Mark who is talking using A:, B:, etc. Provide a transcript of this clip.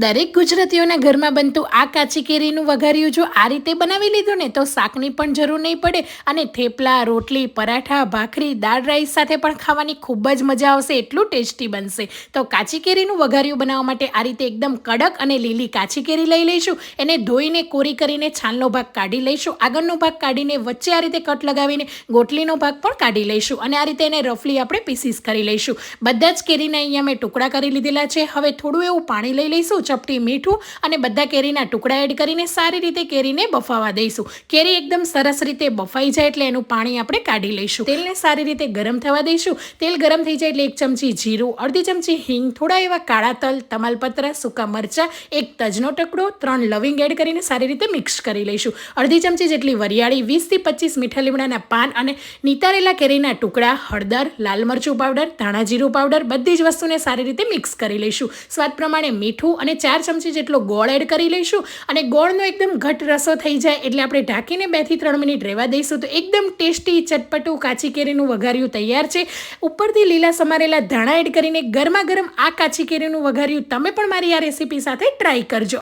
A: દરેક ગુજરાતીઓના ઘરમાં બનતું આ કાચી કેરીનું વઘારિયું જો આ રીતે બનાવી લીધું ને તો શાકની પણ જરૂર નહીં પડે અને થેપલા, રોટલી, પરાઠા, ભાખરી, દાળ રાઈસ સાથે પણ ખાવાની ખૂબ જ મજા આવશે, એટલું ટેસ્ટી બનશે. તો કાચી કેરીનું વઘારિયું બનાવવા માટે આ રીતે એકદમ કડક અને લીલી કાચી કેરી લઈ લઈશું. એને ધોઈને કોરી કરીને છાલનો ભાગ કાઢી લઈશું. આગળનો ભાગ કાઢીને વચ્ચે આ રીતે કટ લગાવીને ગોટલીનો ભાગ પણ કાઢી લઈશું અને આ રીતે એને રફલી આપણે પીસીસ કરી લઈશું. બધા જ કેરીના અહીંયા મેં ટુકડા કરી લીધેલા છે. હવે થોડું એવું પાણી લઈ લઈશું, ચપટી મીઠું અને બધા કેરીના ટુકડા એડ કરીને સારી રીતે કેરીને બફાવા દઈશું. કેરી એકદમ સરસ રીતે બફાઈ જાય એટલે એનું પાણી આપણે કાઢી લઈશું. તેલને સારી રીતે ગરમ થવા દઈશું. તેલ ગરમ થઈ જાય એટલે 1 ચમચી જીરું, અડધી ચમચી હિંગ, થોડા એવા કાળા તલ, તમાલપત્ર, સૂકા મરચાં, 1 તજનો ટુકડો, 3 લવિંગ એડ કરીને સારી રીતે મિક્સ કરી લઈશું. અડધી ચમચી જેટલી વરિયાળી, 20 થી 25 મીઠા લીમડાના પાન અને નીતારેલા કેરીના ટુકડા, હળદર, લાલ મરચું પાવડર, ધાણા જીરું પાવડર, બધી જ વસ્તુને સારી રીતે મિક્સ કરી લઈશું. સ્વાદ પ્રમાણે મીઠું અને 4 ચમચી જેટલો ગોળ એડ કરી લઈશું અને ગોળનો એકદમ ઘટ રસો થઈ જાય એટલે આપણે ઢાંકીને 2 થી 3 મિનિટ રહેવા દઈશું. તો એકદમ ટેસ્ટી ચટપટું કાચી કેરીનું વઘારિયું તૈયાર છે. ઉપરથી લીલા સમારેલા ધાણા એડ કરીને ગરમા ગરમ આ કાચી કેરીનું વઘારિયું તમે પણ મારી આ રેસીપી સાથે ટ્રાય કરજો.